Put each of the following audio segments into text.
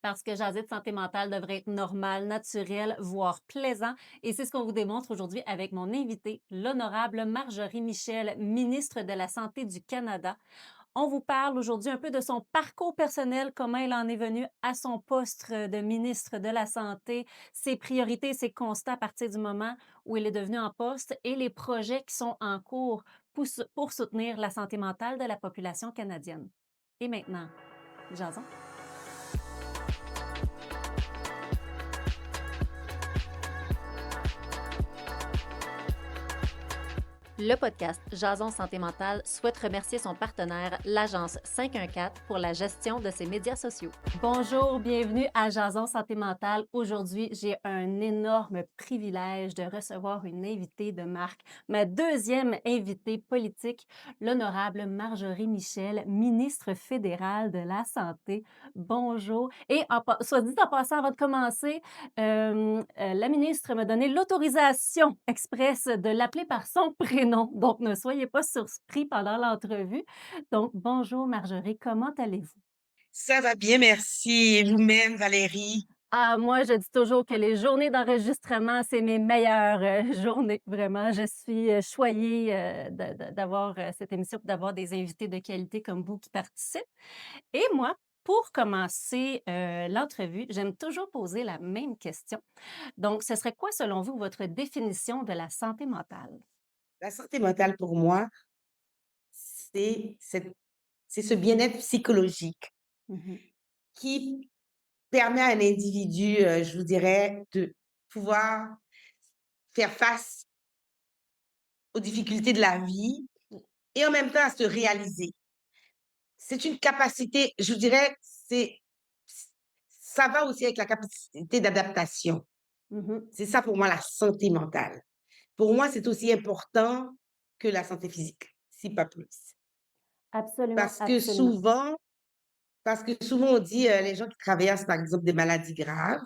parce que jaser de santé mentale devrait être normal, naturel, voire plaisant. Et c'est ce qu'on vous démontre aujourd'hui avec mon invité, l'honorable Marjorie Michel, ministre de la Santé du Canada. On vous parle aujourd'hui un peu de son parcours personnel, comment il en est venu à son poste de ministre de la Santé, ses priorités, ses constats à partir du moment où il est devenu en poste et les projets qui sont en cours pour soutenir la santé mentale de la population canadienne. Et maintenant, jason. Le podcast Jason Santé Mentale souhaite remercier son partenaire, l'agence 514, pour la gestion de ses médias sociaux. Bonjour, bienvenue à Jason Santé Mentale. Aujourd'hui, j'ai un énorme privilège de recevoir une invitée de marque, ma deuxième invitée politique, l'honorable Marjorie Michel, ministre fédérale de la Santé. Bonjour. Et soit dit en passant, avant de commencer, la ministre m'a donné l'autorisation express de l'appeler par son prénom. Donc, ne soyez pas surpris pendant l'entrevue. Donc, bonjour Marjorie, comment allez-vous? Ça va bien, merci. Et vous-même, Valérie? Ah, moi, je dis toujours que les journées d'enregistrement, c'est mes meilleures journées, vraiment. Je suis choyée d'avoir cette émission, puis d'avoir des invités de qualité comme vous qui participent. Et moi, pour commencer l'entrevue, j'aime toujours poser la même question. Donc, ce serait quoi, selon vous, votre définition de la santé mentale? La santé mentale, pour moi, c'est cette c'est ce bien-être psychologique Mhm, qui permet à un individu, je vous dirais, de pouvoir faire face aux difficultés de la vie et en même temps à se réaliser. C'est une capacité, je vous dirais, ça va aussi avec la capacité d'adaptation. mhm. C'est ça pour moi la santé mentale. Pour moi, c'est aussi important que la santé physique, si pas plus. Absolument, Parce que absolument. souvent parce que souvent on dit, les gens qui traversent, par exemple, des maladies graves,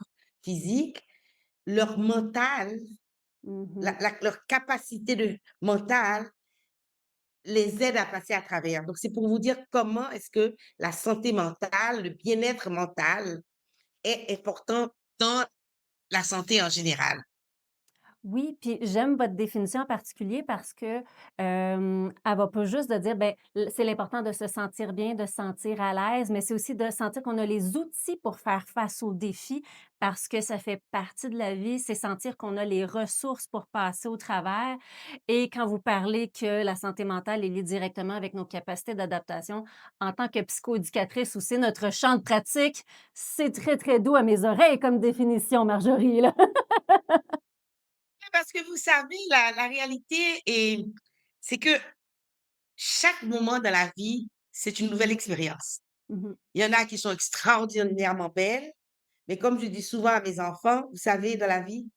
physiques, leur mental, Mhm. leur capacité de mentale les aide à passer à travers. Donc c'est pour vous dire comment est-ce que la santé mentale, le bien-être mental est important dans la santé en général. Oui, puis j'aime votre définition en particulier parce que, elle va pas juste de dire, ben, c'est l'important de se sentir bien, de se sentir à l'aise, mais c'est aussi de sentir qu'on a les outils pour faire face aux défis parce que ça fait partie de la vie. C'est sentir qu'on a les ressources pour passer au travers et quand vous parlez que la santé mentale est liée directement avec nos capacités d'adaptation, en tant que psychoéducatrice où c'est notre champ de pratique, c'est très, très doux à mes oreilles comme définition, Marjorie, là. Parce que vous savez, la réalité est c'est que chaque moment de la vie, c'est une nouvelle expérience. Mmh. Il y en a qui sont extraordinairement belles, mais comme je dis souvent à mes enfants, vous savez, dans la vie,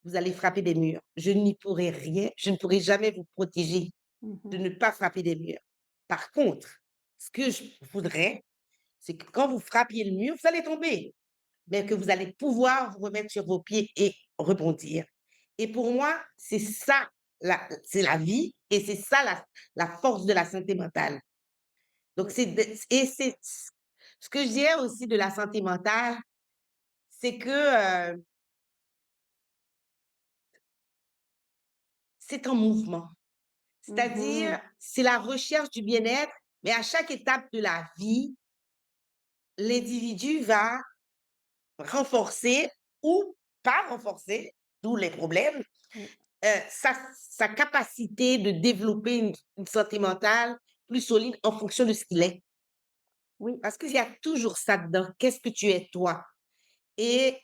vous allez frapper des murs. Je n'y pourrai rien, je ne pourrai jamais vous protéger de Mmh. ne pas frapper des murs. Par contre, ce que je voudrais, c'est que quand vous frappiez le mur, vous allez tomber, mais que vous allez pouvoir vous remettre sur vos pieds et rebondir. Et pour moi, c'est ça, c'est la vie et c'est ça la force de la santé mentale. Donc, Oui. c'est ce que je dirais aussi de la santé mentale, c'est que c'est en mouvement. C'est-à-dire, Mmh. c'est la recherche du bien-être, mais à chaque étape de la vie, l'individu va renforcer ou pas renforcer, d'où les problèmes, Oui. sa capacité de développer une santé mentale plus solide en fonction de ce qu'il est. Oui, Parce qu'il y a toujours ça dedans. Qu'est-ce que tu es toi? Et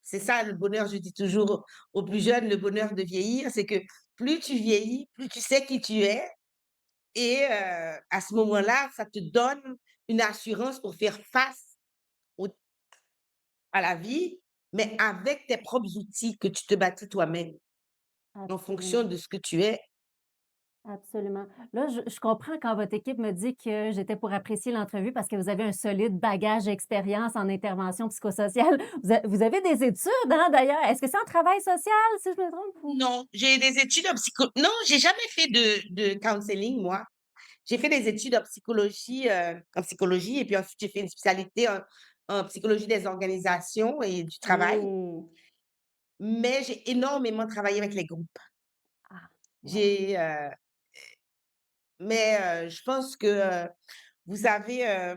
c'est ça le bonheur, je dis toujours aux plus jeunes, le bonheur de vieillir, c'est que plus tu vieillis, plus tu sais qui tu es. Et à ce moment-là, ça te donne une assurance pour faire face au à la vie, mais avec tes propres outils que tu te bâtis toi-même, en fonction absolument, de ce que tu es. absolument. Là, je comprends quand votre équipe me dit que j'étais pour apprécier l'entrevue parce que vous avez un solide bagage d'expérience en intervention psychosociale. Vous avez des études, hein, d'ailleurs. Est-ce que c'est en travail social, si je me trompe ou? Non, j'ai des études en non, j'ai jamais fait de counseling, moi. J'ai fait des études en psychologie et puis ensuite j'ai fait une spécialité en psychologie des organisations et du travail, Oh! mais j'ai énormément travaillé avec les groupes. Ah, ouais. J'ai, je pense que, vous savez,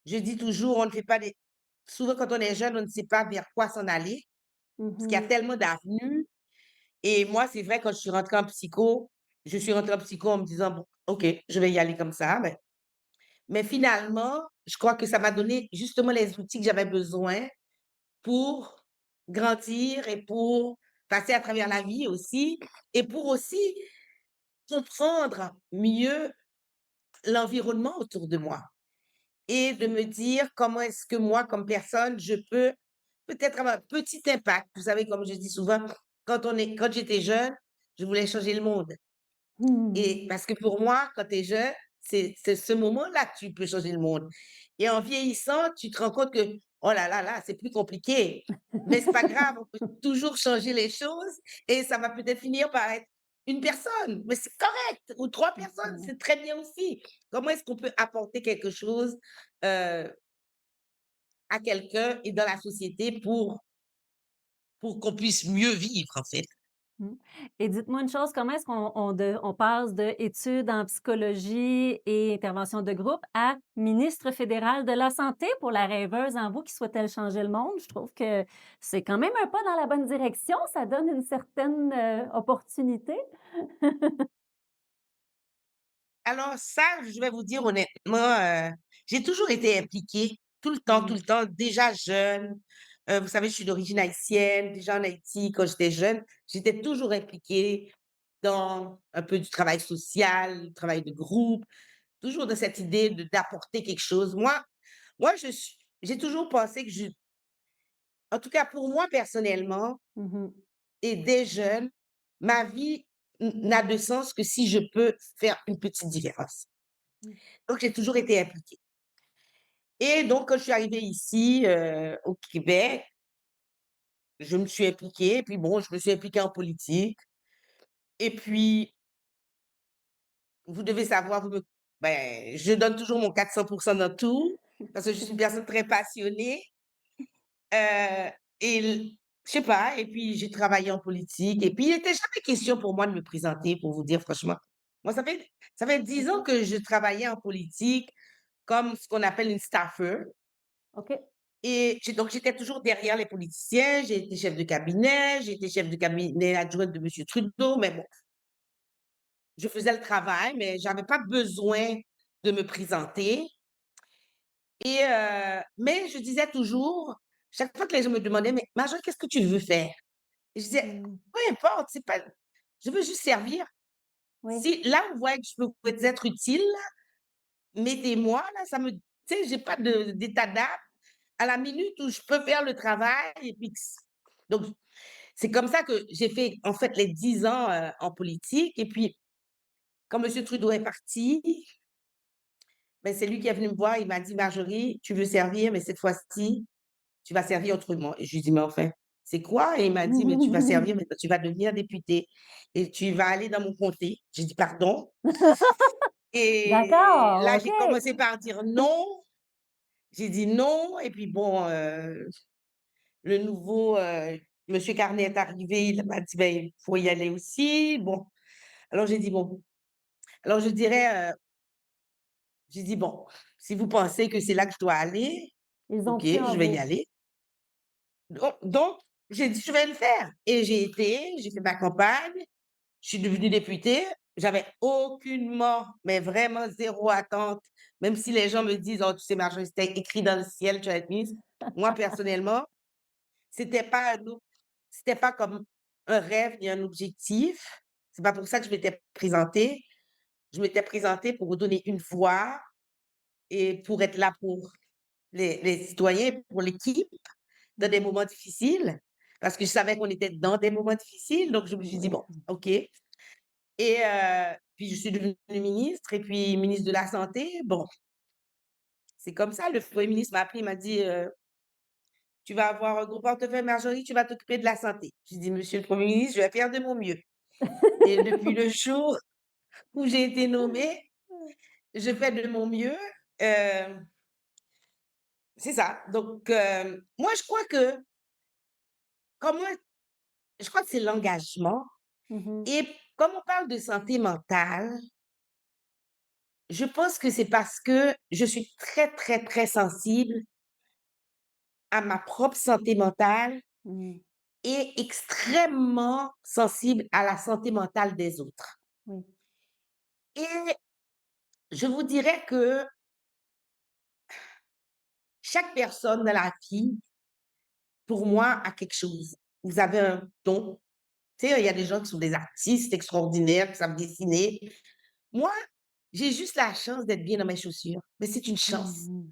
je dis toujours, on ne fait pas des souvent quand on est jeune, on ne sait pas vers quoi s'en aller, parce qu'il y a Mhm. tellement d'avenues et moi, c'est vrai, quand je suis rentrée en psycho, je suis rentrée en psycho en me disant: «Bon, OK, je vais y aller comme ça», mais finalement, je crois que ça m'a donné justement les outils que j'avais besoin pour grandir et pour passer à travers la vie aussi et pour aussi comprendre mieux l'environnement autour de moi et de me dire comment est-ce que moi, comme personne, je peux peut-être avoir un petit impact. Vous savez, comme je dis souvent, quand j'étais jeune, je voulais changer le monde. Mhm. Et parce que pour moi, quand tu es jeune, c'est ce moment-là que tu peux changer le monde. Et en vieillissant, tu te rends compte que, oh là là là, c'est plus compliqué. Mais c'est pas grave, on peut toujours changer les choses et ça va peut-être finir par être une personne, mais c'est correct, ou 3 personnes, Mhm. c'est très bien aussi. Comment est-ce qu'on peut apporter quelque chose, heu, à quelqu'un et dans la société pour qu'on puisse mieux vivre, en fait? Mmh. Et dites-moi une chose, comment est-ce on passe d'études en psychologie et intervention de groupe à ministre fédéral de la santé pour la rêveuse en vous qui souhaite changer le monde? Je trouve que c'est quand même un pas dans la bonne direction, ça donne une certaine, opportunité. Alors ça, je vais vous dire honnêtement, j'ai toujours été impliquée, tout Mmh. le temps, déjà jeune. Vous savez, je suis d'origine haïtienne. Déjà en Haïti, quand j'étais jeune, j'étais toujours impliquée dans un peu du travail social, du travail de groupe, toujours dans cette idée d'apporter quelque chose. J'ai toujours pensé que en tout cas pour moi personnellement Mmh. et des jeunes, ma vie n'a de sens que si je peux faire une petite différence. Mmh. Donc j'ai toujours été impliquée. Et donc, quand je suis arrivée ici, au Québec, je me suis impliquée, puis bon, je me suis impliquée en politique. Et puis, vous devez savoir, je donne toujours mon 400% dans tout, parce que je suis une personne très passionnée. euh, et je sais pas, et puis j'ai travaillé en politique. Et puis, il n'était jamais question pour moi de me présenter, pour vous dire franchement. Moi, ça fait 10 ans OK. que je travaillais en politique comme ce qu'on appelle une staffer. OK. Et j'étais toujours derrière les politiciens, j'ai été chef de cabinet, j'ai été chef de cabinet adjointe de monsieur Trudeau, mais bon, je faisais le travail, mais j'avais pas besoin de me présenter mais je disais toujours, chaque fois que les gens me demandaient: «Mais Marjorie, qu'est-ce que tu veux faire?» Et je disais: Mmh. «Peu importe, c'est pas je veux juste servir. Oui. Si là, vous voyez que je peux vous être utile, mettez-moi là, ça me» tu sais, j'ai pas d'état d'âme. À la minute où je peux faire le travail et puis donc c'est comme ça que j'ai fait, en fait, les 10 ans, en politique et puis quand monsieur Trudeau est parti, c'est lui qui est venu me voir, il m'a dit: «Marjorie, tu veux servir, mais cette fois-ci, tu vas servir autrement». Et je lui ai dit: «Mais enfin, c'est quoi?» Et il m'a dit: «Mais tu vas servir, mais tu vas devenir député et tu vas aller dans mon comté». J'ai dit: «Pardon?» Et D'accord, là, OK. j'ai commencé par dire: «Non». J'ai dit: «Non» et puis bon, le nouveau, monsieur Carnet est arrivé, il m'a dit: «Beh, il faut y aller aussi». Bon, alors j'ai dit: «Bon». Alors je dirais, j'ai dit: «Bon, si vous pensez que c'est là que je dois aller, Ils ont OK, cru en je vais y vous. aller». Donc j'ai dit: «Je vais le faire» et j'ai fait ma campagne, je suis devenue députée. J'avais aucunement, mais vraiment zéro attente, même si les gens me disent: «Oh, tu sais, Marjorie, c'était écrit dans le ciel, tu vas être ministre». Moi, personnellement, C'était pas un ob c'était pas comme un rêve ni un objectif. C'est pas pour ça que je m'étais présentée. Je m'étais présentée pour vous donner une voix et pour être là pour les citoyens, pour l'équipe dans des Mmh. moments difficiles. Parce que je savais qu'on était dans des moments difficiles, donc je me suis dit: Oui. «Bon, OK». Puis je suis devenue ministre et puis ministre de la santé. Bon, c'est comme ça, le premier ministre m'a appelé, il m'a dit: «Tu vas avoir un gros portefeuille, Marjorie, tu vas t'occuper de la santé». J'ai dit: «Monsieur le premier ministre, je vais faire de mon mieux». Et depuis le jour où j'ai été nommée, je fais de mon mieux. Heu, c'est ça. Donc, moi, comme moi, je crois que c'est l'engagement Mmh. et comme on parle de santé mentale, je pense que c'est parce que je suis très, très, très sensible à ma propre santé mentale Mmh. et extrêmement sensible à la santé mentale des autres. Oui. Et je vous dirais que chaque personne dans la vie, pour moi, a quelque chose. Vous avez un don. Tu sais, il y a des gens qui sont des artistes extraordinaires, qui savent dessiner. Moi, j'ai juste la chance d'être bien dans mes chaussures, mais c'est une chance Mmh.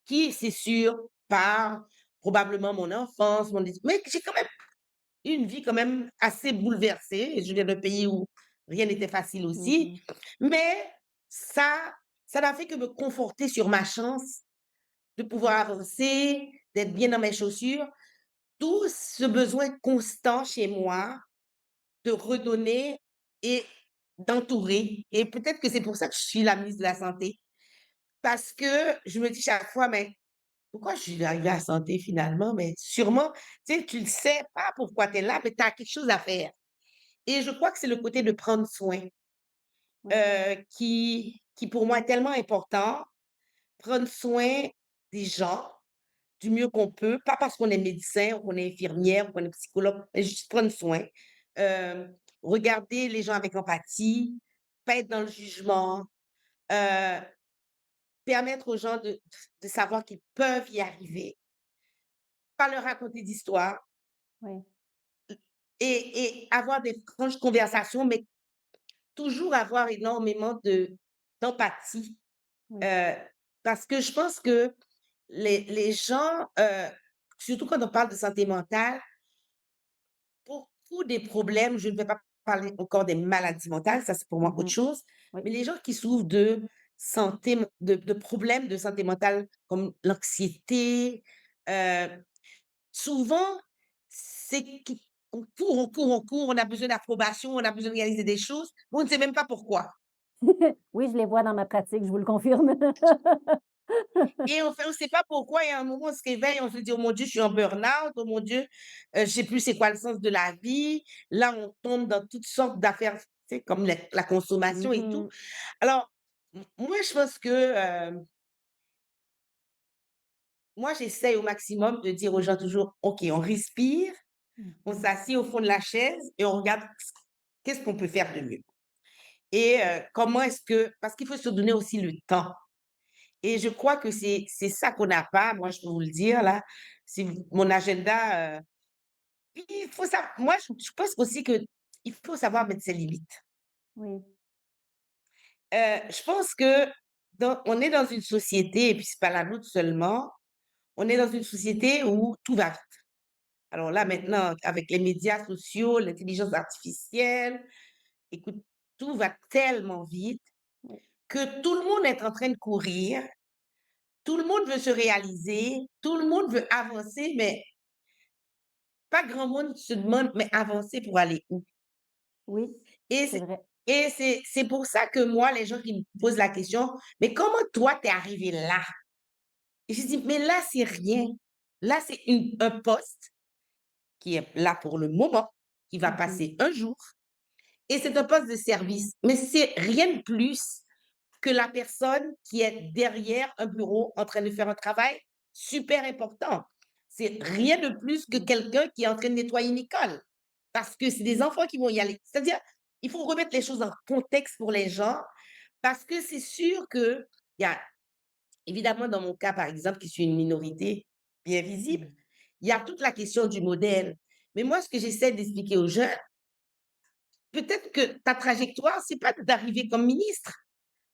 qui, c'est sûr, par probablement mon enfance, mais j'ai quand même eu une vie quand même assez bouleversée. Je viens d'un pays où rien n'était facile aussi, Mmh. mais ça ça n'a fait que me conforter sur ma chance de pouvoir avancer, d'être bien dans mes chaussures. Tout ce besoin constant chez moi de redonner et d'entourer et peut-être que c'est pour ça que je suis la ministre de la santé. Parce que je me dis chaque fois: «Mais pourquoi je suis arrivée à la santé finalement?» Mais sûrement, tu sais, tu ne sais pas pourquoi tu es là, mais tu as quelque chose à faire et je crois que c'est le côté de prendre soin, Oui. qui pour moi est tellement important. Prendre soin des gens du mieux qu'on peut, pas parce qu'on est médecin ou qu'on est infirmière ou qu'on est psychologue, mais juste prendre soin. Regarder les gens avec empathie, pas être dans le jugement, heu, permettre aux gens de savoir qu'ils peuvent y arriver, pas leur raconter d'histoires Oui. et avoir des franches conversations, mais toujours avoir énormément d'empathie, Oui. heu, parce que je pense que les gens, surtout quand on parle de santé mentale, beaucoup des problèmes, je ne vais pas parler encore des maladies mentales, ça c'est pour moi autre Mmh. chose, Oui. mais les gens qui souffrent de santé de problèmes de santé mentale comme l'anxiété, heu, souvent, c'est qu'on court, on court, on court, on a besoin d'approbation, on a besoin de réaliser des choses, mais on ne sait même pas pourquoi. Oui, je les vois dans ma pratique, je vous le confirme. Et on sait pas pourquoi et à un moment, on se réveille, on se dit: «Oh mon Dieu, je suis en burn-out. Oh mon Dieu, je sais plus c'est quoi le sens de la vie». Là, on tombe dans toutes sortes d'affaires, tu sais, comme la consommation et tout. Mmh. Alors, moi, je pense que, moi, j'essaye au maximum de dire aux gens toujours: «OK, on respire, on Mmh. s'assied au fond de la chaise et on regarde qu'est-ce qu'on peut faire de mieux?» Et comment est-ce que parce qu'il faut se donner aussi le temps. Et je crois que c'est ça qu'on n'a pas, moi, je peux vous le dire là, c'est mon agenda, il faut ça moi, je pense aussi que il faut savoir mettre ses limites. Oui. Je pense que on est dans une société et puis c'est pas la nôtre seulement, on est dans une société où tout va vite. Alors là, Mmh. maintenant, avec les médias sociaux, l'intelligence artificielle, écoute, tout va tellement vite Oui. que tout le monde est en train de courir, tout le monde veut se réaliser, tout le monde veut avancer, mais pas grand monde se demande: «Mais avancer pour aller où?» Oui, Et c'est c'est vrai. c'est pour ça que moi, les gens qui me posent la question: «Mais comment toi, t'es arrivé là?» Et je dis: «Mais là, c'est rien. Là, c'est un poste qui est là pour le moment, qui va Mmh. passer un jour et c'est un poste de service, mais c'est rien de plus que la personne qui est derrière un bureau en train de faire un travail super important. C'est rien de plus que Mmh. quelqu'un qui est en train de nettoyer une école, parce que c'est des enfants qui vont y aller. C'est-à-dire, il faut remettre les choses en contexte pour les gens, parce que c'est sûr qu'il y a, évidemment, dans mon cas, par exemple, qui suis une minorité bien visible, Mmh. il y a toute la question du modèle. Mais moi, ce que j'essaie d'expliquer aux jeunes, peut-être que ta trajectoire, c'est pas d'arriver comme ministre.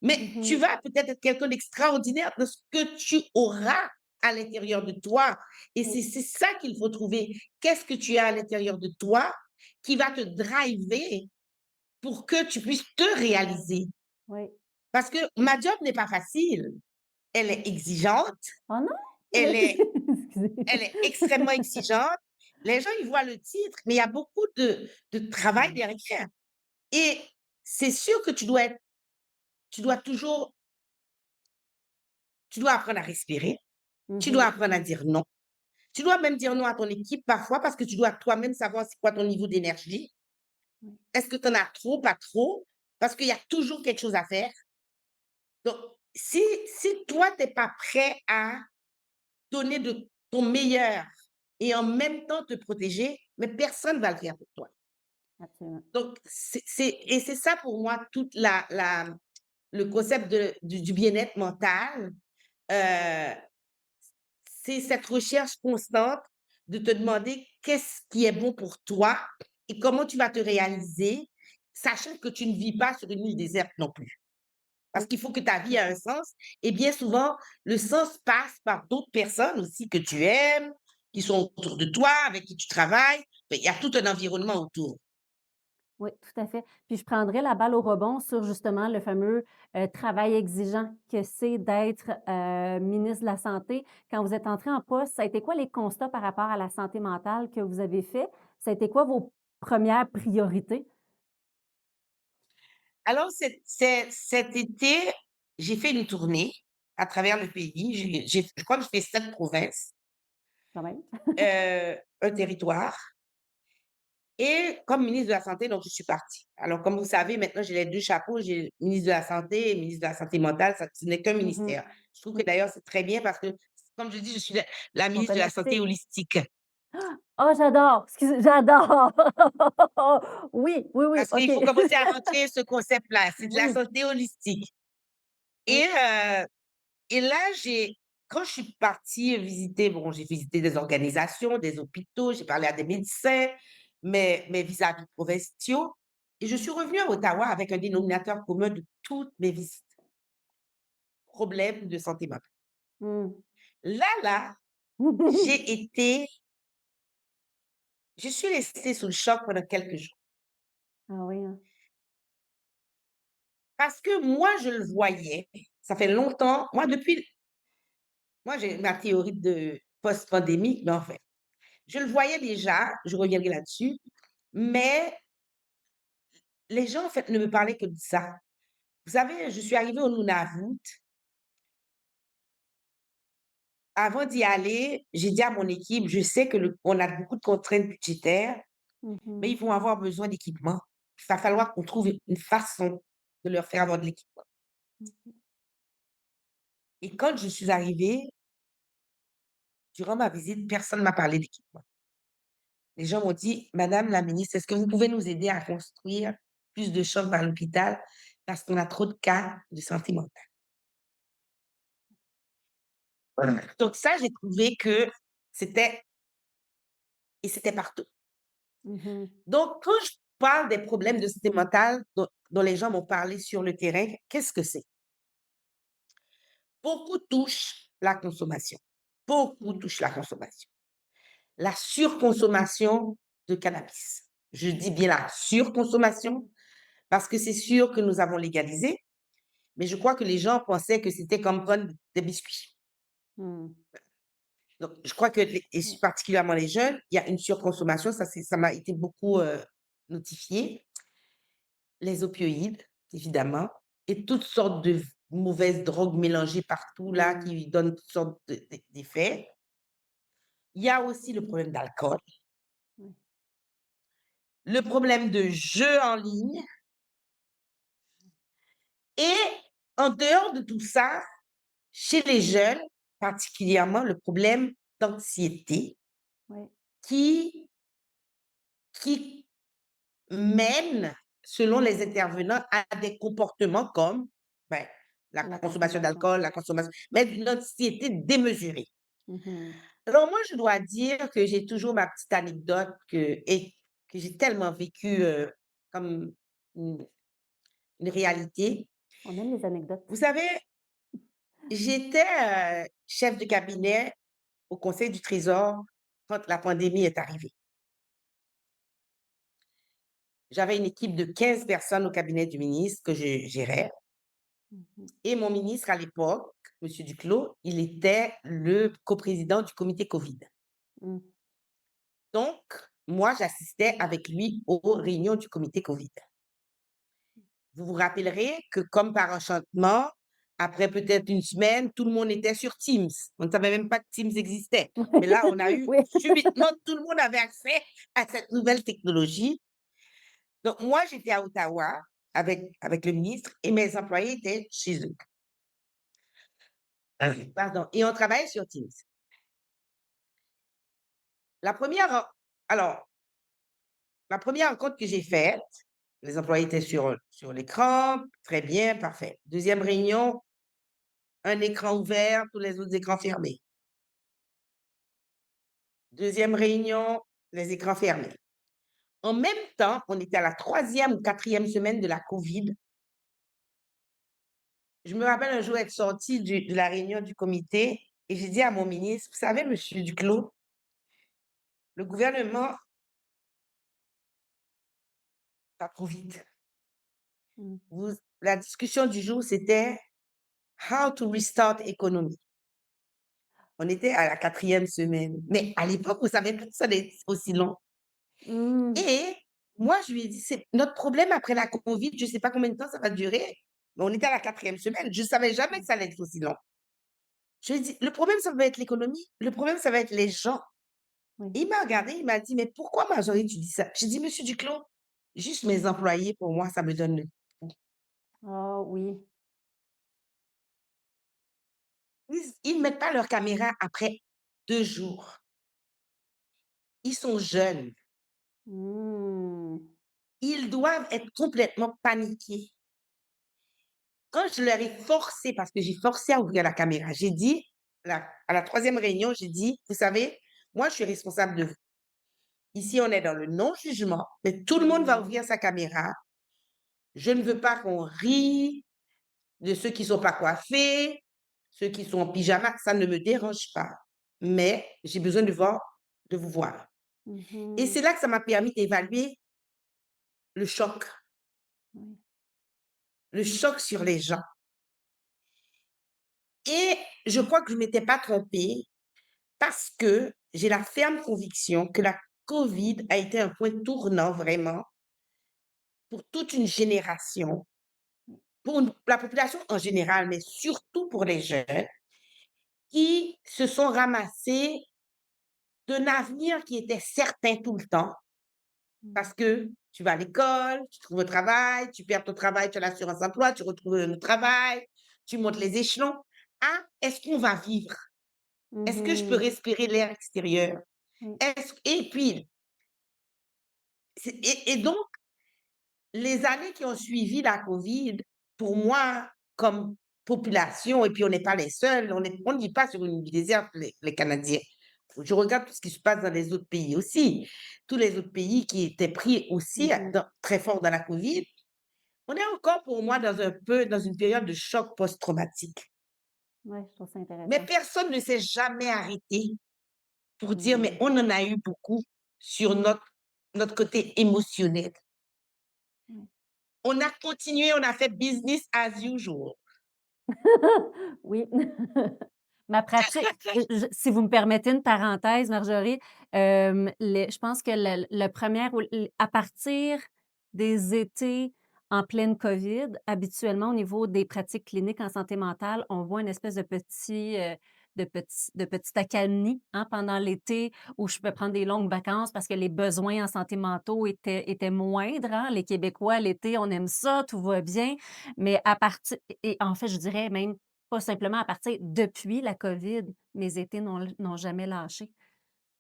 Mais tu Mmh. vas peut-être être quelqu'un d'extraordinaire de ce que tu auras à l'intérieur de toi et Oui. c'est ça qu'il faut trouver. Qu'est-ce que tu as à l'intérieur de toi qui va te driver pour que tu puisses te réaliser? Oui. Parce que ma job n'est pas facile. Elle est exigeante, Oh non? elle est Excusez. elle est extrêmement exigeante. Les gens, ils voient le titre, mais il y a beaucoup de travail Mmh. derrière et c'est sûr que tu dois toujours tu dois apprendre à respirer. Tu dois Mhm. apprendre à dire non. Tu dois même dire non à ton équipe parfois parce que tu dois toi-même savoir c'est quoi ton niveau d'énergie. Oui. Est-ce que tu en as trop, pas trop? Parce qu'il y a toujours quelque chose à faire. Donc, si toi, tu es pas prêt à donner de ton meilleur et en même temps te protéger, mais personne ne va le faire pour toi. Absolument. Donc, c'est ça pour moi toute le concept du bien-être mental. euh, c'est cette recherche constante de te demander qu'est-ce qui est bon pour toi et comment tu vas te réaliser, sachant que tu ne vis pas sur une île déserte non plus. Parce Oui, qu'il faut que ta vie ait un sens. Et bien souvent, le sens passe par d'autres personnes aussi que tu aimes, qui sont autour de toi, avec qui tu travailles. Ben, il y a tout un environnement autour. oui, tout à fait. Puis je prendrais la balle au rebond sur justement le fameux, travail exigeant que c'est d'être, ministre de la Santé. Quand vous êtes entré en poste, ça a été quoi les constats par rapport à la santé mentale que vous avez fait? Ça a été quoi vos premières priorités? Alors, cet été, j'ai fait une tournée à travers le pays. Je crois que j'ai fait 7 provinces, Quand même. un territoire. Et comme ministre de la Santé, donc je suis partie. Alors, comme vous savez, maintenant, j'ai les 2 chapeaux. J'ai le ministre de la Santé et ministre de la Santé mentale. Ça, ce n'est qu'un Mmh. ministère. Je trouve que Oui, d'ailleurs, c'est très bien parce que, comme je dis, je suis la ministre de la Santé complémentaire. holistique. Oh j'adore! Excusez, j'adore! Oui, oui, oui, Parce qu'il OK. faut commencer à rentrer ce concept-là. C'est de la Oui, santé holistique. Et, oui. heu, et là, quand je suis partie visiter, bon, j'ai visité des organisations, des hôpitaux, j'ai parlé à des médecins, mes vis-à-vis provinciaux. Et je suis revenue à Ottawa avec un dénominateur commun de toutes mes visites. Problème de santé mentale. Mmh. Là, j'ai été je suis restée sous le choc pendant quelques jours. Ah oui, hein? Parce que moi, je le voyais, ça fait longtemps, moi, j'ai ma théorie de post-pandémie, mais enfin, je le voyais déjà, je reviendrai là-dessus, mais les gens, en fait, ne me parlaient que de ça. Vous savez, je suis arrivée au Nunavut. Avant d'y aller, j'ai dit à mon équipe: «Je sais que on a beaucoup de contraintes budgétaires, mais Mmh. ils vont avoir besoin d'équipement. Il va falloir qu'on trouve une façon de leur faire avoir de l'équipement». Mmh. Et quand je suis arrivée, durant ma visite, personne ne m'a parlé d'équipement. Les gens m'ont dit: «Madame la ministre, est-ce que vous pouvez nous aider à construire plus de chambres à l'hôpital parce qu'on a trop de cas de santé mentale?» Voilà. Donc ça, j'ai trouvé que c'était c'était partout. Mmh. Donc quand je parle des problèmes de santé mentale dont les gens m'ont parlé sur le terrain, qu'est-ce que c'est? Beaucoup touchent la consommation. Beaucoup Oui. touchent la consommation. La surconsommation de cannabis. Je dis bien la surconsommation parce que c'est sûr que nous avons légalisé, mais je crois que les gens pensaient que c'était comme prendre des biscuits. Mmh. Donc, je crois que, et Ouais. particulièrement les jeunes, il y a une surconsommation, ça m'a été beaucoup notifié. Les opioïdes, évidemment, et toutes sortes de mauvaises drogues mélangées partout là Mmh. qui donnent toutes sortes d'effets. Il y a aussi le problème d'alcool, Oui. le problème de jeux en ligne et en dehors de tout ça, chez les jeunes, particulièrement le problème d'anxiété Oui. qui qui mène, selon les intervenants, à des comportements comme, ben, la La consommation consommation. d'alcool, la consommation mais d'une anxiété démesurée. Mmh. Alors moi, je dois dire que j'ai toujours ma petite anecdote que j'ai tellement vécu, comme une une réalité. On aime les Vous anecdotes. savez, j'étais, chef de cabinet au Conseil du Trésor quand la pandémie est arrivée. J'avais une équipe de 15 personnes au cabinet du ministre que je gérais Mmh. et mon ministre à l'époque, monsieur Duclos, il était le coprésident du comité covid. Mmh. Donc moi, j'assistais avec lui aux réunions du comité covid. Vous vous rappellerez que comme par enchantement, Après peut-être une semaine, tout le monde était sur Teams. On ne savait même pas que Teams existait. Mais là, on a eu Oui. subitement, tout le monde avait accès à cette nouvelle technologie. Donc, moi, j'étais à Ottawa avec le ministre et mes employés étaient chez eux. Pardon. Et on travaillait sur Teams. La première, ren- alors, la première rencontre que j'ai faite, les employés étaient sur l'écran, très bien, parfait. Deuxième réunion, un écran ouvert, tous les autres écrans fermés. Deuxième réunion, les écrans fermés. En même temps, on était à la troisième ou quatrième semaine de la COVID. Je me rappelle un jour être sortie de la réunion du comité et j'ai dit à mon ministre, vous savez, Monsieur Duclos, le gouvernement va trop vite. Mmh. La discussion du jour, c'était How to restart economy. On était à la quatrième semaine. Mais à l'époque, vous savez pas que ça allait être aussi long. Mmh. Et moi, je lui ai dit, c'est notre problème après la COVID, je ne sais pas combien de temps ça va durer, mais on était à la quatrième semaine. Je ne savais jamais que ça allait être aussi long. Je lui ai dit, le problème, ça va être l'économie. Le problème, ça va être les gens. Oui. Et il m'a regardé, il m'a dit, mais pourquoi, Marjorie, tu dis ça? J'ai dit, Monsieur Duclos, juste mes employés, pour moi, ça me donne le pouls. Ah oui. Ils ne mettent pas leur caméra après 2 jours. Ils sont jeunes. Mmh. Ils doivent être complètement paniqués. Quand je leur ai forcé, parce que j'ai forcé à ouvrir la caméra, j'ai dit, à la troisième réunion, j'ai dit, vous savez, moi, je suis responsable de vous. Ici, on est dans le non-jugement, mais tout le monde va Mmh. ouvrir sa caméra. Je ne veux pas qu'on rie de ceux qui ne sont pas coiffés, ceux qui sont en pyjama, ça ne me dérange pas. Mais j'ai besoin de vous voir. Et Mmh. c'est là que ça m'a permis d'évaluer le choc, Oui. le choc sur les gens. Et je crois que je ne m'étais pas trompée parce que j'ai la ferme conviction que la COVID a été un point tournant vraiment pour toute une génération, pour la population en général, mais surtout pour les jeunes qui se sont ramassés d'un avenir qui était certain tout le temps Mmh. parce que tu vas à l'école, tu trouves un travail, tu perds ton travail, tu as l'assurance emploi, tu retrouves un autre travail, tu montes les échelons. Ah, est-ce qu'on va vivre? Est-ce que je peux Mmh. respirer l'air extérieur? Oui. Et puis, et donc, les années qui ont suivi la COVID, pour moi, comme population, et puis on n'est pas les seuls, on ne vit pas sur une île déserte, les Canadiens. Je regarde tout ce qui se passe dans les autres pays aussi. Tous les autres pays qui étaient pris aussi Mmh. très fort dans la COVID, on est encore pour moi dans une période de choc post-traumatique. Ouais, je trouve ça Mais intéressant. personne ne s'est jamais arrêté pour dire, mais Mmh. on en a eu beaucoup sur notre côté émotionnel. Ouais. On a continué, on a fait business as usual. Oui. Ma pratique je si vous me permettez une parenthèse, Marjorie, je pense que le 1 ou l à partir des étés en pleine COVID, habituellement, au niveau des pratiques cliniques en santé mentale, on voit une espèce de petite accalmie, hein, pendant l'été où je peux prendre des longues vacances parce que les besoins en santé mentaux étaient moindres, hein. Les Québécois, l'été, on aime ça, tout va bien. Mais à partir et en fait, je dirais même pas simplement à partir depuis la COVID, mes étés n'ont jamais lâché.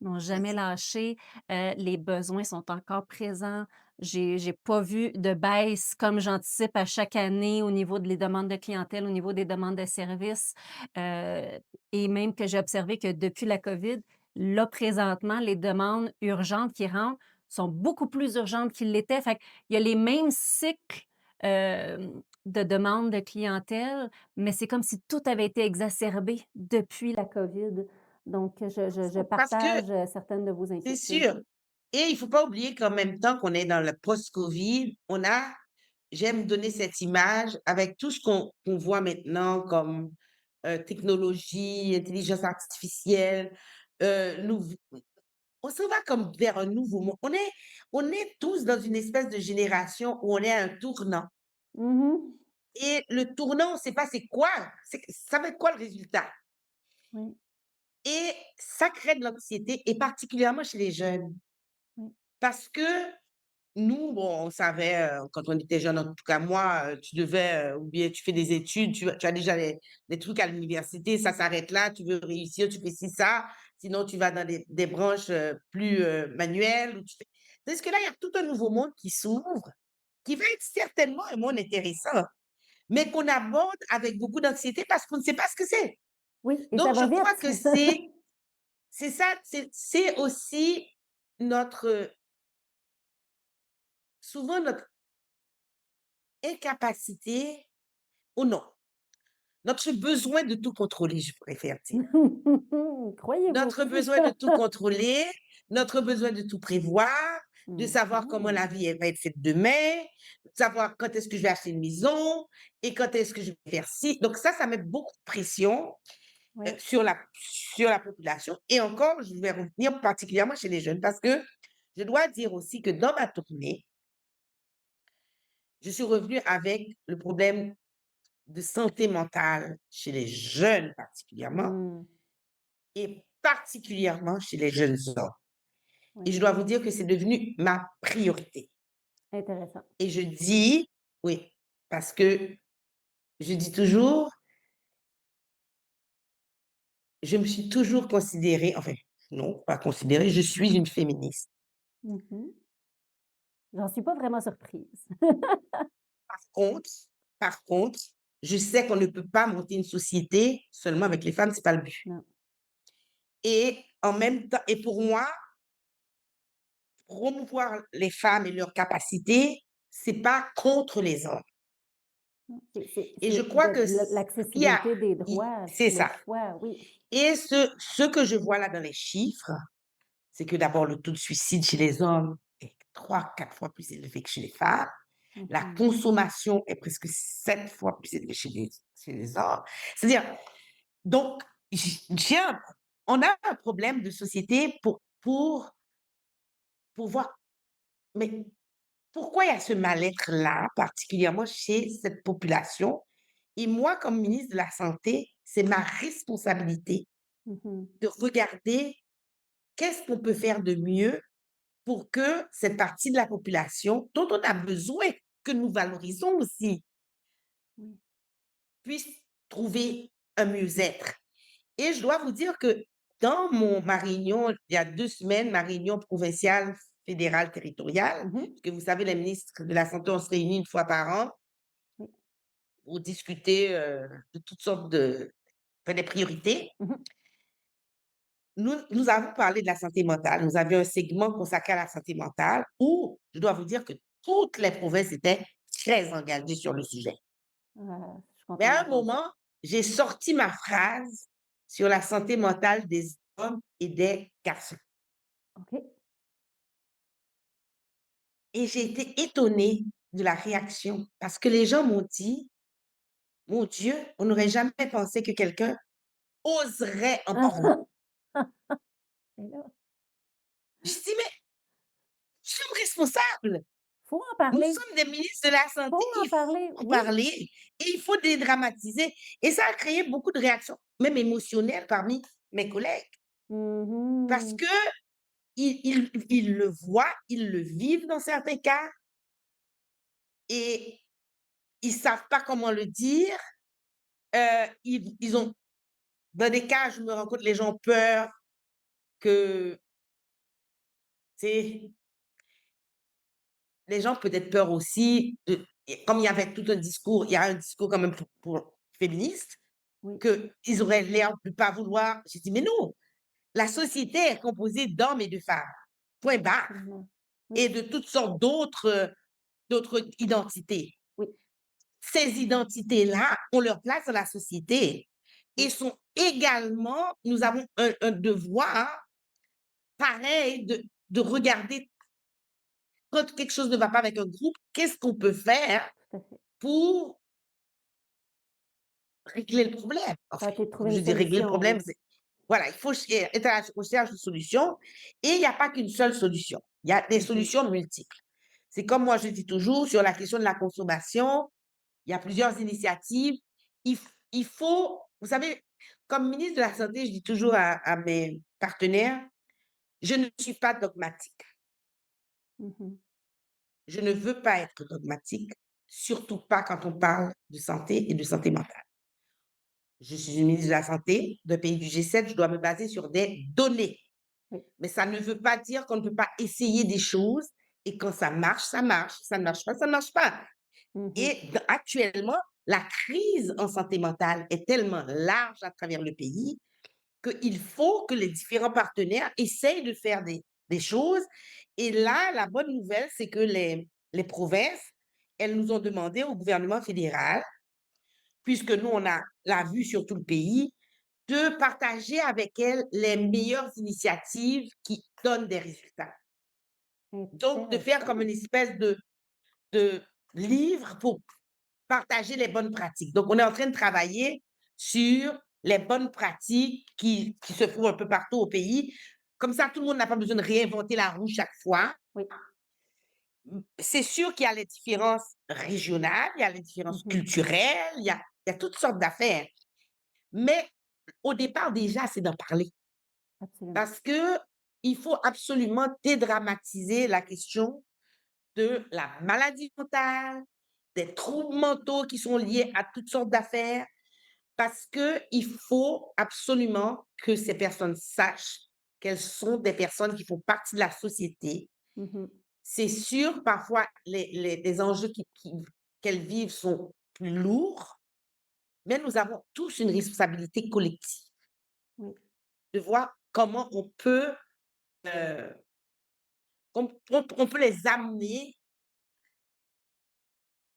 N'ont jamais lâché, les besoins sont encore présents. J'ai pas vu de baisse comme j'anticipe à chaque année au niveau des demandes de clientèle, au niveau des demandes de services, heu et même que j'ai observé que depuis la COVID, là, présentement, les demandes urgentes qui rentrent sont beaucoup plus urgentes qu'ils l'étaient. Fait qu'il y a les mêmes cycles, de demandes de clientèle, mais c'est comme si tout avait été exacerbé depuis la COVID. Donc, je Parce que partage, certaines de vos c'est inquiétudes. sûr. Et il faut pas oublier qu'en même temps qu'on est dans le post-COVID, j'aime donner cette image avec tout ce qu'on voit maintenant comme technologie, intelligence artificielle, nouveau, on s'en va comme vers un nouveau monde. On est tous dans une espèce de génération où on est à un tournant. Mmh mh. et le tournant, on ne sait pas c'est quoi, ça va être quoi le résultat? oui, Et ça crée de l'anxiété et particulièrement chez les jeunes. oui. Parce que nous, bon, on savait, quand on était jeunes, en tout cas moi, tu devais, ou bien tu fais des études, tu as déjà les trucs à l'université, ça s'arrête là, tu veux réussir, tu fais ci, ça, sinon tu vas dans des branches, plus, manuelles ou tu fais tandis que là, il y a tout un nouveau monde qui s'ouvre, qui va être certainement un monde intéressant, mais qu'on aborde avec beaucoup d'anxiété parce qu'on ne sait pas ce que c'est. Oui, et ça Donc je va crois vite. que c'est ça, c'est aussi notre, souvent notre incapacité ou non, notre besoin de tout contrôler, je préfère dire. Croyez-vous? Notre besoin de tout contrôler, notre besoin de tout prévoir, de savoir comment Mhm. la vie elle va être faite demain, de savoir quand est-ce que je vais acheter une maison et quand est-ce que je vais faire ci. Donc ça met beaucoup de pression, Oui. sur la population et encore, je vais revenir particulièrement chez les jeunes parce que je dois dire aussi que dans ma tournée, je suis revenue avec le problème de santé mentale chez les jeunes particulièrement Mmh. et particulièrement chez les jeunes hommes. Et je Oui, dois vous dire que c'est devenu ma priorité. intéressant. Et je dis oui, parce que je dis toujours, je me suis toujours considérée, enfin, non, pas considérée, je suis une féministe. Mmh. J'en suis pas vraiment surprise. Par contre, par contre, je sais qu'on ne peut pas monter une société seulement avec les femmes, c'est pas le but. Non. Et en même temps, et pour moi, promouvoir les femmes et leurs capacités, c'est pas contre les hommes. Non, Et je c'est crois que il y a l'accessibilité des droits, c'est le ça. choix, oui. Et ce que je vois là dans les chiffres, c'est que d'abord le taux de suicide chez les hommes est 3 4 fois plus élevé que chez les femmes. La Mmh. consommation est presque 7 fois plus élevée chez les hommes. C'est-à-dire, donc, j'ai on a un problème de société pour voir, mais pourquoi il y a ce mal-être-là, particulièrement chez cette population? Et moi, comme ministre de la Santé, c'est ma responsabilité Mmh. de regarder qu'est-ce qu'on peut faire de mieux pour que cette partie de la population, dont on a besoin, que nous valorisons aussi, Oui. puisse trouver un mieux-être. Et je dois vous dire que dans ma réunion, il y a 2 semaines, ma réunion provinciale, fédérale, territoriale, Mmh. parce que vous savez, les ministres de la Santé, on se réunit une fois par an Oui. pour discuter, de toutes sortes enfin, des priorités. Mmh. Nous avons parlé de la santé mentale. Nous avions un segment consacré à la santé mentale où je dois vous dire que toutes les provinces étaient très engagées sur le sujet. Je suis Mais contente à un d'entendre ça. moment, j'ai sorti ma phrase sur la santé mentale des hommes et des garçons OK. et j'ai été étonnée de la réaction parce que les gens m'ont dit: «Mon Dieu, on n'aurait jamais pensé que quelqu'un oserait en parler». Et là, Je dis: «Mais nous sommes responsables, faut en nous parler, sommes des ministres de la santé, faut en il parler, faut en oui. parler et il faut dédramatiser» et ça a créé beaucoup de réactions, même émotionnelles parmi mes collègues parce Mmh. que ils le voient, ils le vivent dans certains cas et ils savent pas comment le dire. Ils ont dans des cas, je me rends compte, les gens ont peur que, tu sais, les gens ont peut-être peur aussi de et comme il y avait tout un discours, il y a un discours quand même pour féministes, Oui, qu'ils auraient l'air de pas vouloir j'ai dit: «Mais non, la société est composée d'hommes et de femmes, point barre absolument. Oui, et de toutes sortes d'autres identités». oui, Ces identités-là ont leur place dans la société et oui, sont également nous avons un devoir pareil de regarder quand quelque chose ne va pas avec un groupe, qu'est-ce qu'on peut faire tout à fait. pour régler le problème? Enfin, Tenter de trouver je une dis régler le solution, oui. problème, c'est voilà, il faut être à la recherche de solutions et il n'y a pas qu'une seule solution. Il y a des Mmh. solutions multiples. C'est comme moi je dis toujours sur la question de la consommation, il y a plusieurs initiatives. Il faut, vous savez, comme ministre de la Santé, je dis toujours à mes partenaires, je ne suis pas dogmatique. Mmh. Je ne veux pas être dogmatique, surtout pas quand on parle de santé et de santé mentale. Je suis une ministre de la Santé d'un pays du G7, je dois me baser sur des données. Oui. Mais ça ne veut pas dire qu'on ne peut pas essayer des choses et quand ça marche, ça marche. Ça ne marche pas, ça ne marche pas. Mmh. Et actuellement, la crise en santé mentale est tellement large à travers le pays qu'il faut que les différents partenaires essayent de faire des choses. Et là, la bonne nouvelle, c'est que les provinces, elles nous ont demandé au gouvernement fédéral, puisque nous, on a la vue sur tout le pays, de partager avec elles les meilleures initiatives qui donnent des résultats. Donc, de faire comme Intéressant. une espèce de livre pour partager les bonnes pratiques. Donc, on est en train de travailler sur les bonnes pratiques qui se font un peu partout au pays. Comme ça, tout le monde n'a pas besoin de réinventer la roue chaque fois. Oui. C'est sûr qu'il y a les différences régionales, il y a les différences Mmh. culturelles, il y a toutes sortes d'affaires. Mais au départ, déjà, c'est d'en parler. Absolument. Parce que il faut absolument dédramatiser la question de la maladie mentale, des troubles mentaux qui sont liés à toutes sortes d'affaires, parce qu'il faut absolument que ces personnes sachent qu'elles sont des personnes qui font partie de la société. Mmh. C'est sûr, parfois, les enjeux qu'elles vivent sont plus lourds, mais nous avons tous une responsabilité collective Oui. de voir comment on peut, euh, on peut les amener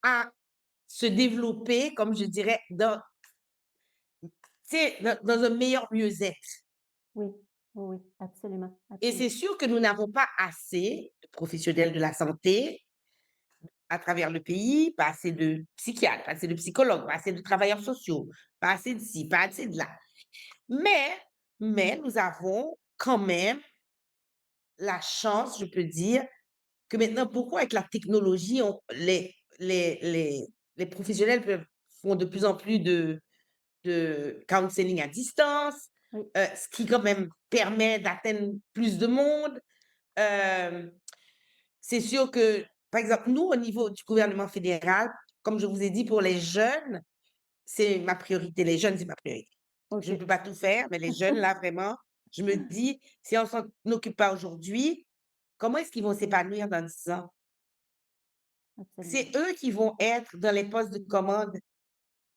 à se développer, comme je dirais, tu sais, dans un meilleur mieux-être. Oui. Oui, oui, absolument, Et c'est absolument. sûr que nous n'avons pas assez de professionnels de la santé à travers le pays, pas assez de psychiatres, pas assez de psychologues, pas assez de travailleurs sociaux, pas assez de ci, pas assez de là. Mais, mais nous avons quand même la chance, je peux dire, que maintenant, pourquoi avec la technologie, les professionnels font de plus en plus de counseling à distance, Oui. ce qui quand même permet d'atteindre plus de monde. Euh, c'est sûr que, par exemple, nous, au niveau du gouvernement fédéral, comme je vous ai dit, pour les jeunes, c'est ma priorité. Les jeunes, c'est ma priorité. Je ne OK. peux pas tout faire, mais les jeunes, là, vraiment, je me dis, si on s'en occupe pas aujourd'hui, comment est-ce qu'ils vont s'épanouir dans 10 ans? C'est Absolument. eux qui vont être dans les postes de commande.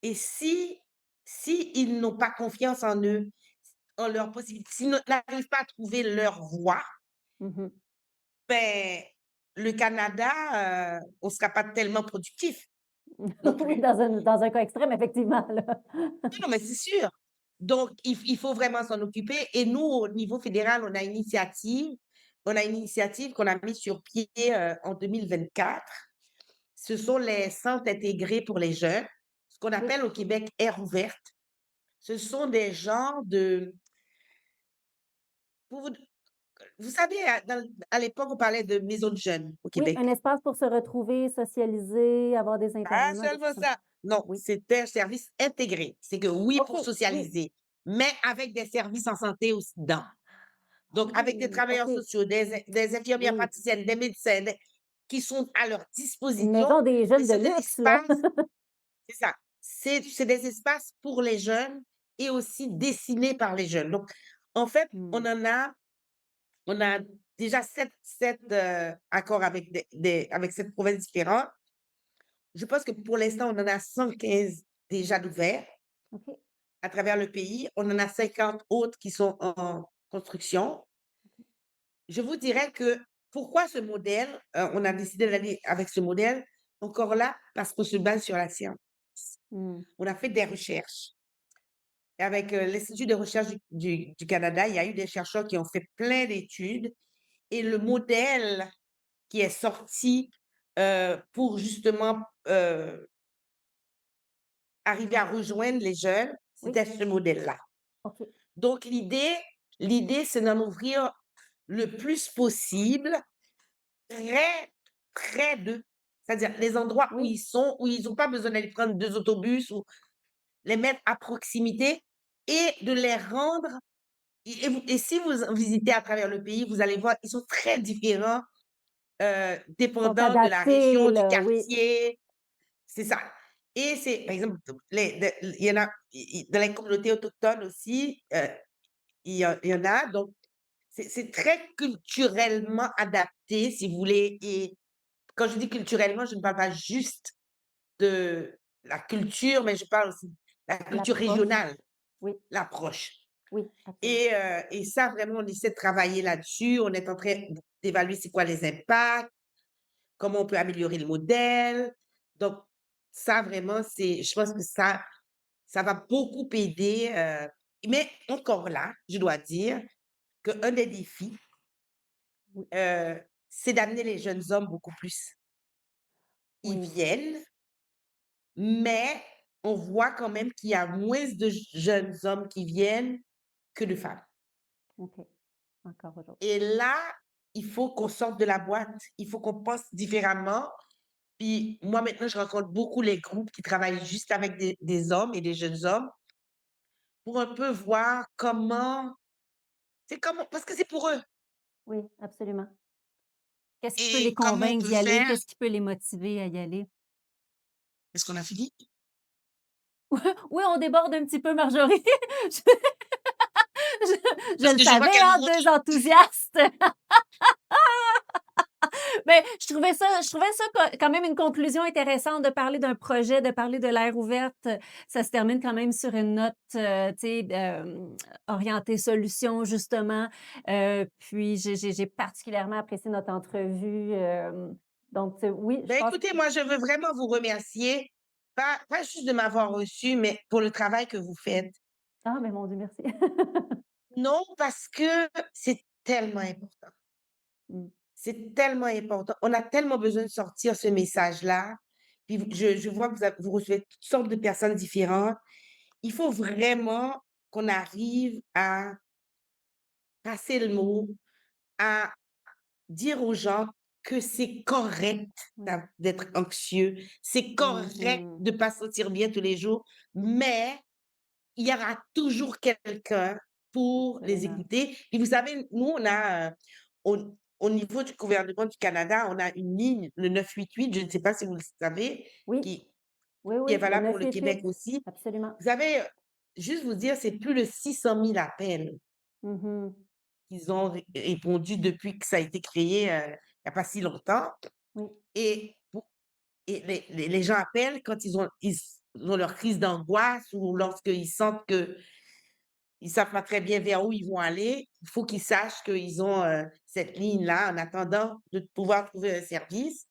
Et si ils n'ont pas confiance en eux, en leurs possibilités, s'ils n'arrivent pas à trouver leur voie, Mmh. ben, le Canada, on ne sera pas tellement productif non Oui, plus. dans un cas extrême, effectivement, là. Non, mais c'est sûr. Donc, il faut vraiment s'en occuper. Et nous, au niveau fédéral, on a une initiative qu'on a mise sur pied en 2024. Ce sont les centres intégrés pour les jeunes, ce qu'on Oui. appelle au Québec aire ouverte. Ce sont des genres de... Pour vous savez, à l'époque, on parlait de maisons de jeunes au Oui, Québec. un espace pour se retrouver, socialiser, avoir des Pas intervenants, des seulement choses comme ça. ça. Non, Oui. c'était un service intégré. C'est que oui, OK, pour oui. socialiser, mais avec des services en santé aussi dedans. Donc, avec des Oh! travailleurs OK. sociaux, des infirmières Oui. praticiennes, des médecins, qui sont à leur Une disposition. maison des Mais jeunes de c'est des luxe, là. espaces, c'est ça, c'est des espaces pour les jeunes et aussi dessinés par les jeunes. Donc, en fait, Mmh. on a déjà sept accords avec, avec 7 provinces différentes. Je pense que pour l'instant, on en a 115 déjà d'ouverts OK. à travers le pays. On en a 50 autres qui sont en construction. Je vous dirais que pourquoi ce modèle, on a décidé d'aller avec ce modèle, encore là, parce qu'on se base sur la science. Mmh. On a fait des recherches. Et avec l'Institut de recherche du Canada, il y a eu des chercheurs qui ont fait plein d'études et le modèle qui est sorti pour justement arriver à rejoindre les jeunes, Oui. c'était ce modèle-là. OK. Donc l'idée, c'est d'en ouvrir le plus possible, près près d'eux. C'est-à-dire les endroits Oui, où ils ont pas besoin d'aller prendre 2 autobus ou les mettre à proximité et de les rendre et si vous visitez à travers le pays, vous allez voir, ils sont très différents, sont dépendant de la adaptés, région, du là, oui, quartier, c'est ça. Et c'est par exemple, il y en a dans les communautés autochtones aussi, il y en a, donc c'est très culturellement adapté, si vous voulez. Et quand je dis culturellement, je ne parle pas juste de la culture, mais je parle aussi de la culture l'approche. régionale, Oui, l'approche. oui, absolument. Et ça, vraiment, on essaie de travailler là-dessus. On est en train d'évaluer c'est quoi les impacts, comment on peut améliorer le modèle. Donc, ça, vraiment, je pense que ça va beaucoup aider. Mais encore là, je dois dire qu'un des défis, Oui, c'est d'amener les jeunes hommes beaucoup plus. Ils oui, viennent, mais on voit quand même qu'il y a moins de jeunes hommes qui viennent que de femmes. OK, encore aujourd'hui. Et là, il faut qu'on sorte de la boîte, il faut qu'on pense différemment. Puis moi, maintenant, je rencontre beaucoup les groupes qui travaillent juste avec des hommes et des jeunes hommes pour un peu voir comment, c'est comment, parce que c'est pour eux. Oui, absolument. Qu'est-ce qui peut les Et comment on convaincre peut d'y aller? faire? Qu'est-ce qui peut les motiver à y aller? Est-ce qu'on a fini? Oui, on déborde un petit peu, Marjorie. Je je Parce le que je vois savais, qu'il y a hein, beaucoup de 2 enthousiastes. Mais je trouvais ça quand même une conclusion intéressante de parler d'un projet, de parler de l'aire ouverte. Ça se termine quand même sur une note, tu sais, orientée solution justement. Puis j'ai particulièrement apprécié notre entrevue, donc oui, je Ben, pense écoutez, moi, je veux vraiment vous remercier, pas juste de m'avoir reçu, mais pour le travail que vous faites. ah, mais mon Dieu, merci. Non, parce que c'est tellement important. Mmh, C'est tellement important. On a tellement besoin de sortir ce message-là. Puis je vois que vous recevez toutes sortes de personnes différentes. Il faut vraiment qu'on arrive à passer le mot, à dire aux gens que c'est correct oui. d'être anxieux, c'est correct Mmh. de pas se sentir bien tous les jours, mais il y aura toujours quelqu'un pour les Absolument. écouter. Et vous savez, nous, on a, au niveau du gouvernement du Canada, on a une ligne, le 988, je ne sais pas si vous le savez, Oui, qui oui, qui est oui, le valable pour le Québec 988. aussi. Absolument. Vous savez, juste vous dire, c'est plus de 600 000 appels Mmh. qu'ils ont répondu depuis que ça a été créé, il y a pas si longtemps. Oui, Et pour et les gens appellent quand ils ont leur crise d'angoisse ou lorsqu'ils sentent qu'ils savent pas très bien vers où ils vont aller. Il faut qu'ils sachent qu'ils ont, cette ligne-là en attendant de pouvoir trouver un service.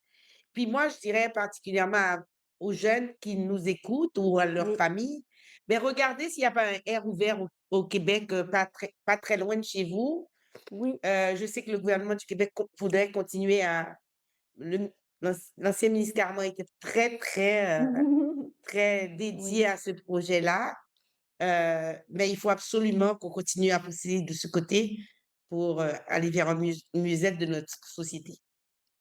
Puis moi, je dirais particulièrement aux jeunes qui nous écoutent ou à leur oui, famille, mais regardez s'il n'y a pas un air ouvert au Québec, pas très loin de chez vous. oui. Je sais que le gouvernement du Québec voudrait continuer à le l'ancien ministre Carman était très, très, très Oui. dédié à ce projet-là, mais il faut absolument qu'on continue à pousser de ce côté pour, aller vers un mieux-être de notre société.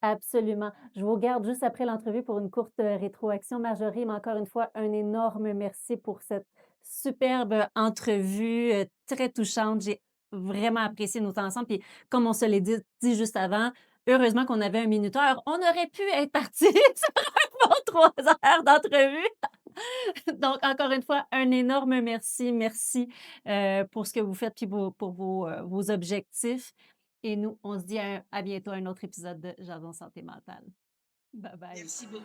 Absolument. Je vous garde juste après l'entrevue pour une courte, rétroaction, Marjorie, mais encore une fois, un énorme merci pour cette superbe entrevue, très touchante. J'ai vraiment apprécié notre ensemble, puis comme on se l'est dit juste avant, heureusement qu'on avait un minuteur. On aurait pu être partis sur un bon 3 heures d'entrevue. Donc encore une fois, un énorme merci. Merci, pour ce que vous faites, puis pour vos objectifs. Et nous, on se dit à bientôt, un autre épisode de Jason Santé mentale. Bye bye. Merci beaucoup.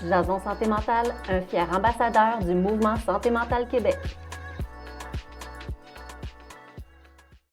Jason Santé mentale, un fier ambassadeur du mouvement Santé mentale Québec.